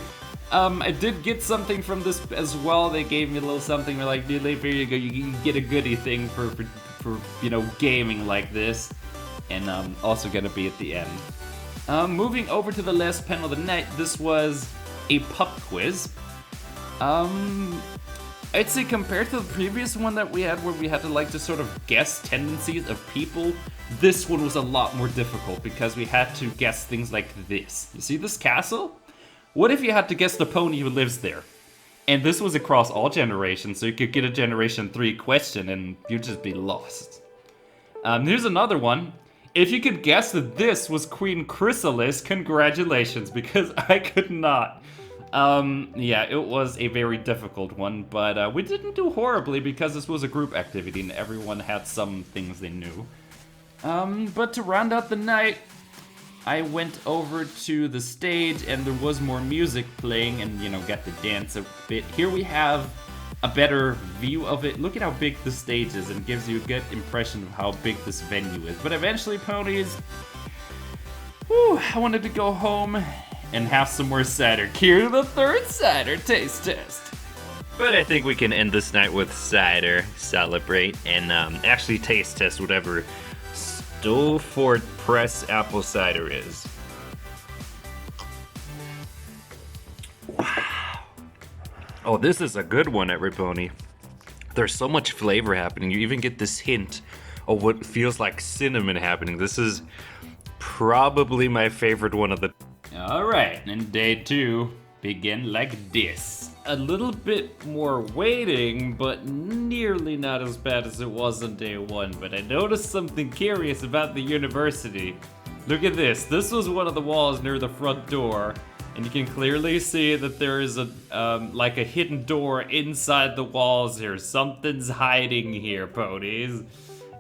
I did get something from this as well. They gave me a little something. They're like, dude, here you go. You can get a goodie thing for gaming like this. And also gonna be at the end. Moving over to the last panel of the night, this was a pup quiz. I'd say compared to the previous one that we had, where we had to like just sort of guess tendencies of people, this one was a lot more difficult because we had to guess things like this. You see this castle? What if you had to guess the pony who lives there? And this was across all generations, so you could get a Generation 3 question and you'd just be lost. Here's another one. If you could guess that this was Queen Chrysalis, congratulations, because I could not. Yeah, it was a very difficult one, but we didn't do horribly because this was a group activity and everyone had some things they knew. But to round out the night, I went over to the stage and there was more music playing and, got to dance a bit. Here we have a better view of it. Look at how big the stage is and gives you a good impression of how big this venue is. But eventually, ponies, I wanted to go home and have some more cider. Here's the third cider taste test. But I think we can end this night with cider, celebrate, and actually taste test whatever Stolford Press apple cider is. Wow. Oh, this is a good one, every pony. There's so much flavor happening. You even get this hint of what feels like cinnamon happening. This is probably my favorite one of the... Alright, and day 2 begin like this. A little bit more waiting, but nearly not as bad as it was on day 1. But I noticed something curious about the university. Look at this. This was one of the walls near the front door. And you can clearly see that there is like a hidden door inside the walls here. Something's hiding here, ponies.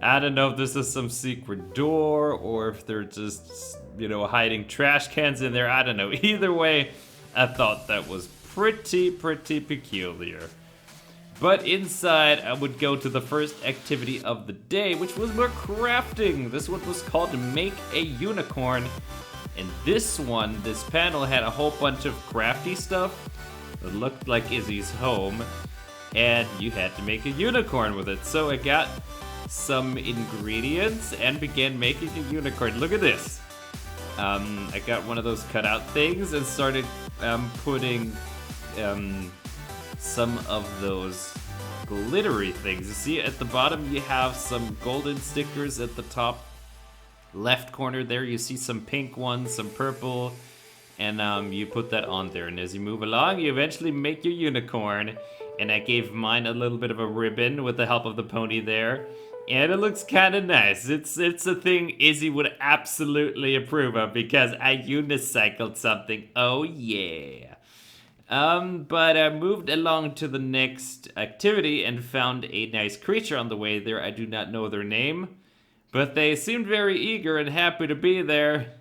I don't know if this is some secret door or if they're just, hiding trash cans in there. I don't know. Either way, I thought that was pretty peculiar. But inside, I would go to the first activity of the day, which was more crafting. This one was called Make a Unicorn. And this panel had a whole bunch of crafty stuff that looked like Izzy's home. And you had to make a unicorn with it. So I got some ingredients and began making a unicorn. Look at this. I got one of those cutout things and started putting some of those glittery things. You see at the bottom you have some golden stickers. At the top left corner there you see some pink ones, some purple, and you put that on there. And as you move along, you eventually make your unicorn. And I gave mine a little bit of a ribbon with the help of the pony there. And it looks kind of nice. It's a thing Izzy would absolutely approve of because I unicycled something. Oh yeah. But I moved along to the next activity and found a nice creature on the way there. I do not know their name, but they seemed very eager and happy to be there.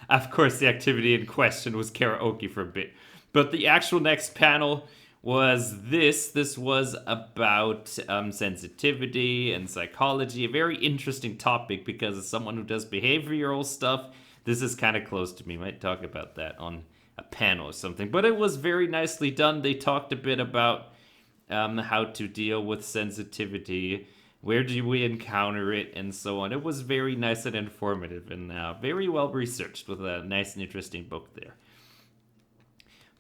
Of course, the activity in question was karaoke for a bit. But the actual next panel was this. This was about sensitivity and psychology. A very interesting topic because as someone who does behavioral stuff, this is kind of close to me. Might talk about that on a panel or something. But it was very nicely done. They talked a bit about how to deal with sensitivity, where do we encounter it, and so on. It was very nice and informative and very well researched with a nice and interesting book there.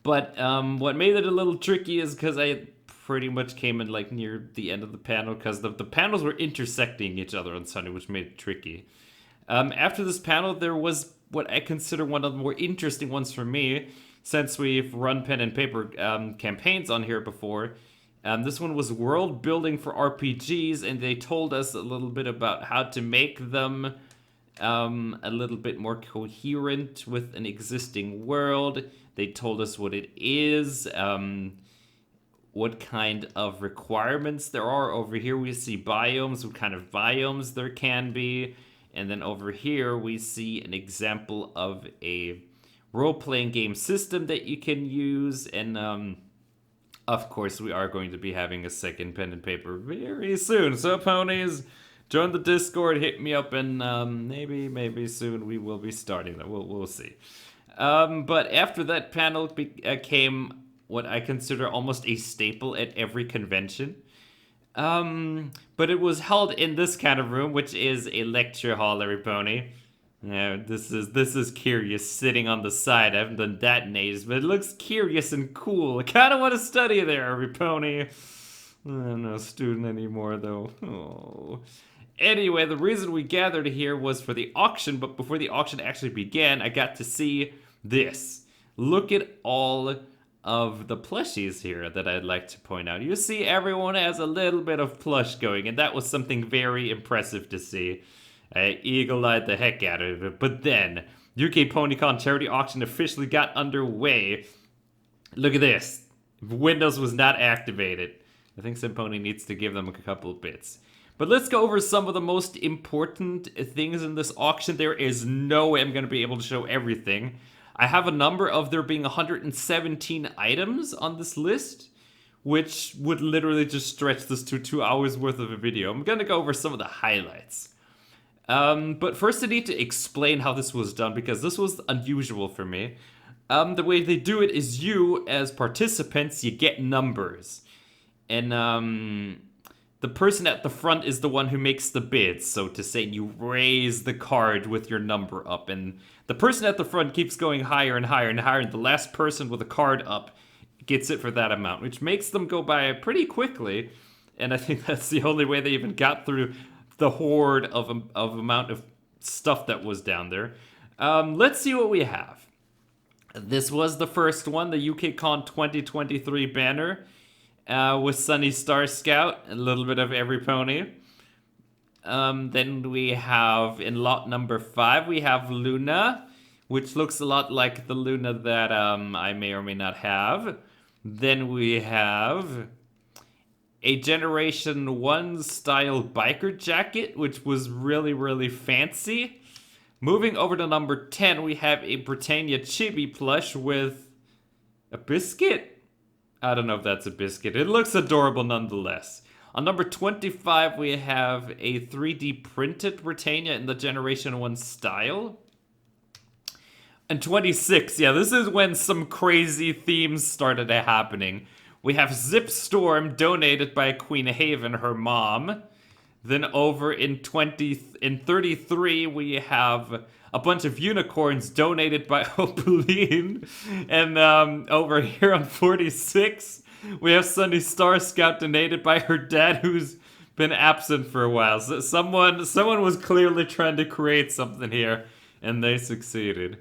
But what made it a little tricky is because I pretty much came in like near the end of the panel because the panels were intersecting each other on Sunday, which made it tricky. After this panel, there was what I consider one of the more interesting ones for me, since we've run pen and paper campaigns on here before. This one was world building for RPGs, and they told us a little bit about how to make them a little bit more coherent with an existing world. They told us what it is, what kind of requirements there are. Over here we see biomes, what kind of biomes there can be. And then over here we see an example of a role-playing game system that you can use. And of course we are going to be having a second pen and paper very soon. So ponies, join the Discord, hit me up, and maybe soon we will be starting that. We'll see. But after that panel came what I consider almost a staple at every convention. But it was held in this kind of room, which is a lecture hall, every pony. Yeah, this is curious sitting on the side. I haven't done that in ages, but it looks curious and cool. I kind of want to study there, every pony. I'm not a student anymore, though. Oh. Anyway, the reason we gathered here was for the auction, but before the auction actually began, I got to see this. Look at all of the plushies here that I'd like to point out. You see everyone has a little bit of plush going, and that was something very impressive to see. I eagle-eyed the heck out of it. But then, UKPonyCon charity auction officially got underway. Look at this. Windows was not activated. I think Simpony needs to give them a couple of bits. But let's go over some of the most important things in this auction. There is no way I'm going to be able to show everything. I have a number of there being 117 items on this list, which would literally just stretch this to 2 hours worth of a video. I'm going to go over some of the highlights. But first I need to explain how this was done, because this was unusual for me. The way they do it is you, as participants, you get numbers. And the person at the front is the one who makes the bids, so to say. You raise the card with your number up, and the person at the front keeps going higher and higher and higher, and the last person with a card up gets it for that amount, which makes them go by pretty quickly. And I think that's the only way they even got through the horde of amount of stuff that was down there. Let's see what we have. This was the first one, the UKCon 2023 banner. With Sunny Star Scout, a little bit of every pony. Then we have, in lot number 5, we have Luna, which looks a lot like the Luna that I may or may not have. Then we have a Generation 1 style biker jacket, which was really, really fancy. Moving over to number 10, we have a Britannia Chibi plush with a biscuit. I don't know if that's a biscuit. It looks adorable nonetheless. On number 25, we have a 3D printed Britannia in the Generation 1 style. And 26, yeah, this is when some crazy themes started happening. We have Zip Storm, donated by Queen Haven, her mom. Then over in 33 we have a bunch of unicorns donated by Opaline. And over here on 46 we have Sunny Star Scout donated by her dad, who's been absent for a while. So someone was clearly trying to create something here, and they succeeded.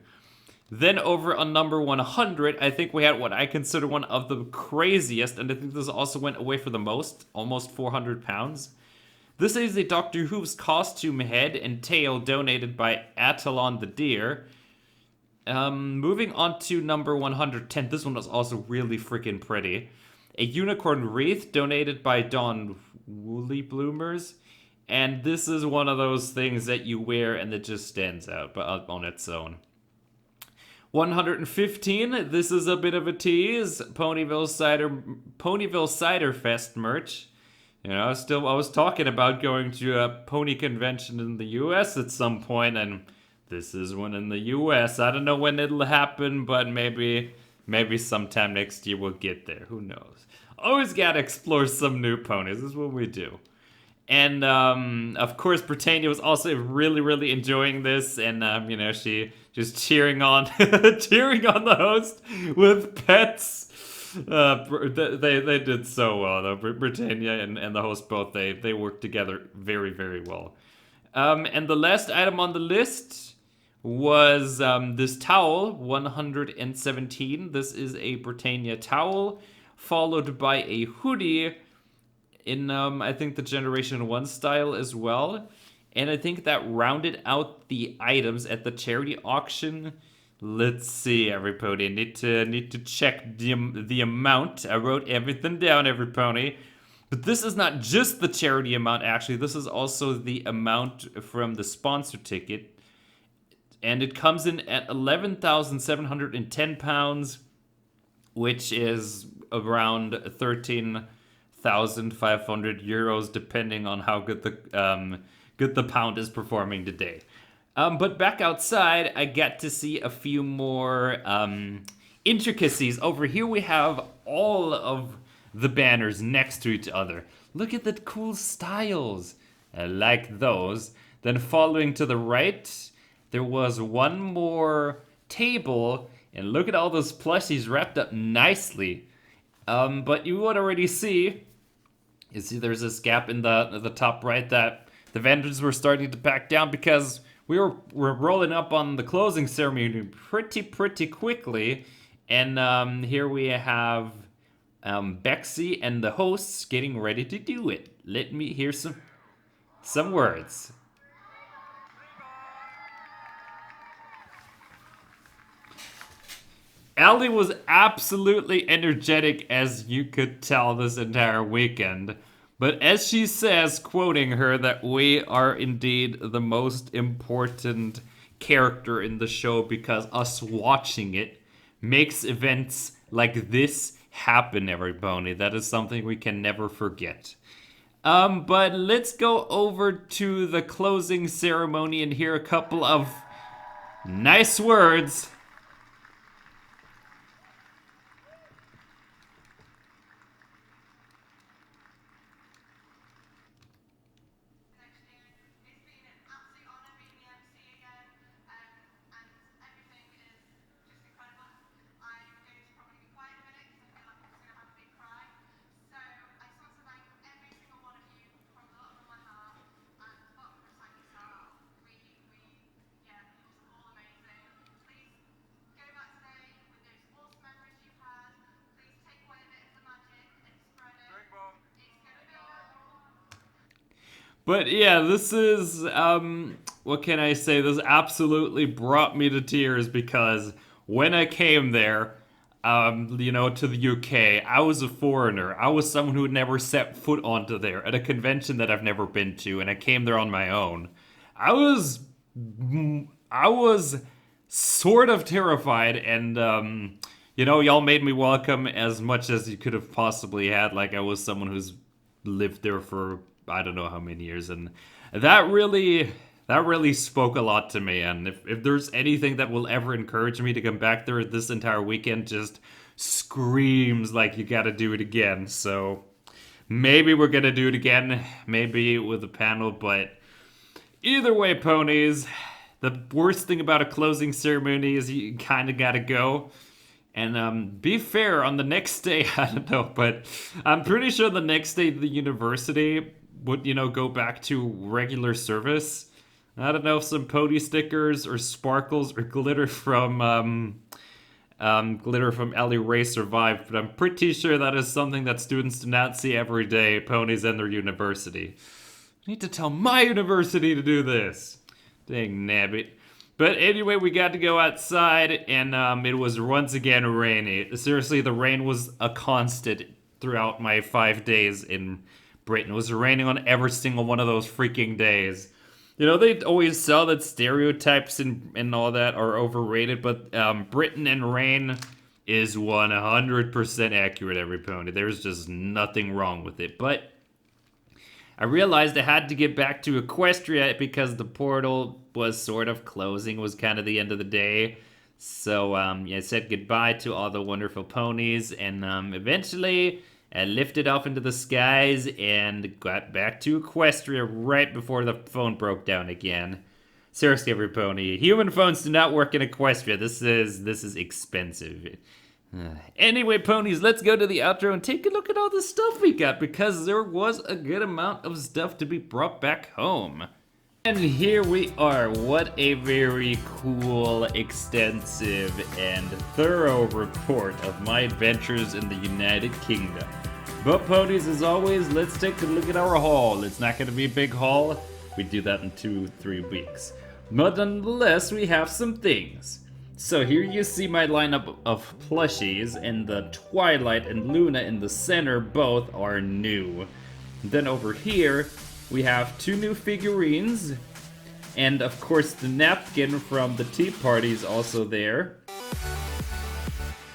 Then over on number 100, I think we had what I consider one of the craziest, and I think this also went away for the most, almost 400 pounds. This is a Doctor Who's costume head and tail donated by Atalon the Deer. Moving on to number 110, this one was also really freaking pretty. A unicorn wreath donated by Dawn Woolly Bloomers. And this is one of those things that you wear and it just stands out but on its own. 115, this is a bit of a tease. Ponyville Cider Fest merch. You know, I was talking about going to a pony convention in the US at some point, and this is one in the US. I don't know when it'll happen, but maybe sometime next year we'll get there. Who knows? Always gotta explore some new ponies. This is what we do. And of course, Britannia was also really, really enjoying this, and you know, she just cheering on, cheering on the host with pets. They did so well though. Britannia and the host both they worked together very, very well. And the last item on the list was this towel, 117. This is a Britannia towel, followed by a hoodie in I think the Generation 1 style as well. And I think that rounded out the items at the charity auction. Let's see, everybody. Need to check the amount. I wrote everything down, everybody. But this is not just the charity amount, actually. This is also the amount from the sponsor ticket. And it comes in at 11,710 pounds, which is around 13,500 euros, depending on how good the pound is performing today. But back outside, I get to see a few more intricacies. Over here we have all of the banners next to each other. Look at the cool styles. I like those. Then following to the right, there was one more table. And look at all those plushies wrapped up nicely. But you would already see, you see there's this gap in the top right that the vendors were starting to back down because we're rolling up on the closing ceremony pretty quickly. And here we have Bexy and the hosts getting ready to do it. Let me hear some words. Allie was absolutely energetic, as you could tell, this entire weekend. But as she says, quoting her, that we are indeed the most important character in the show because us watching it makes events like this happen, everybody. That is something we can never forget. But let's go over to the closing ceremony and hear a couple of nice words. But yeah, this is, what can I say? This absolutely brought me to tears because when I came there, you know, to the UK, I was a foreigner. I was someone who had never set foot onto there at a convention that I've never been to, and I came there on my own. I was sort of terrified, and, you know, y'all made me welcome as much as you could have possibly had. Like, I was someone who's lived there for I don't know how many years, and that really spoke a lot to me. And if there's anything that will ever encourage me to come back there this entire weekend, just screams like you gotta do it again. So Maybe we're gonna do it again, maybe with a panel, but either way, ponies, the worst thing about a closing ceremony is you kind of gotta go. And be fair, on the next day, I don't know, but I'm pretty sure the next day the university would, go back to regular service. I don't know if some pony stickers or sparkles or glitter from Ellie Ray survived, but I'm pretty sure that is something that students do not see every day, ponies and their university. I need to tell my university to do this. Dang nabbit. But anyway, we got to go outside, and it was once again rainy. Seriously, the rain was a constant throughout my 5 days in Britain. It was raining on every single one of those freaking days. They always sell that stereotypes and all that are overrated, but Britain and rain is 100% accurate, every pony. There's just nothing wrong with it. But I realized I had to get back to Equestria because the portal was sort of closing. It was kind of the end of the day. So I said goodbye to all the wonderful ponies, and eventually I lifted off into the skies and got back to Equestria right before the phone broke down again. Seriously, every pony, human phones do not work in Equestria. This is expensive. Anyway, ponies, let's go to the outro and take a look at all the stuff we got, because there was a good amount of stuff to be brought back home. And here we are. What a very cool, extensive, and thorough report of my adventures in the United Kingdom. But ponies, as always, let's take a look at our haul. It's not going to be a big haul. We do that in 2-3 weeks. But nonetheless, we have some things. So here you see my lineup of plushies, and the Twilight and Luna in the center both are new. Then over here, we have 2 new figurines, and of course the napkin from the tea party is also there.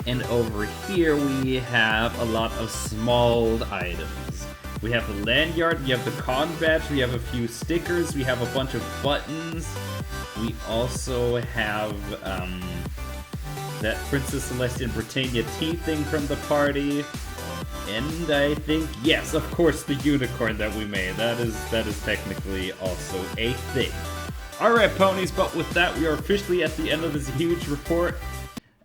And over here we have a lot of small items. We have the lanyard, we have the con badge, we have a few stickers, we have a bunch of buttons. We also have that Princess Celestia and Britannia tea thing from the party. And I think, yes, of course, the unicorn that we made. That is technically also a thing. Alright, ponies, but with that, we are officially at the end of this huge report.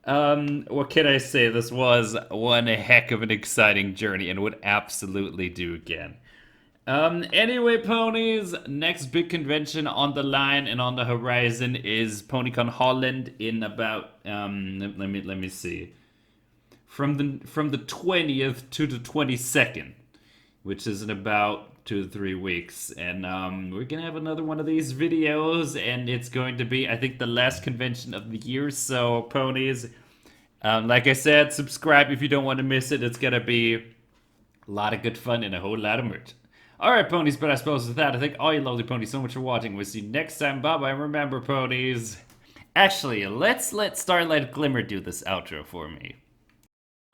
What can I say? This was one heck of an exciting journey and would absolutely do again. Anyway, ponies, next big convention on the line and on the horizon is PonyCon Holland in about, let me see. From the 20th to the 22nd, which is in about 2 to 3 weeks. And we're gonna have another one of these videos, and it's going to be, I think, the last convention of the year. So ponies, like I said, subscribe if you don't want to miss it. It's gonna be a lot of good fun and a whole lot of merch. Alright, ponies, but I suppose with that, I thank all you lovely ponies so much for watching. We'll see you next time. Bye-bye. Remember, ponies. Actually, let's let Starlight Glimmer do this outro for me.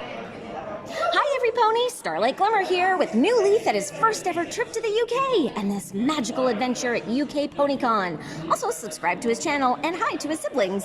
Hi, every pony! Starlight Glimmer here with new Leaf at his first ever trip to the UK and this magical adventure at UKPonyCon. Also, subscribe to his channel and hi to his siblings.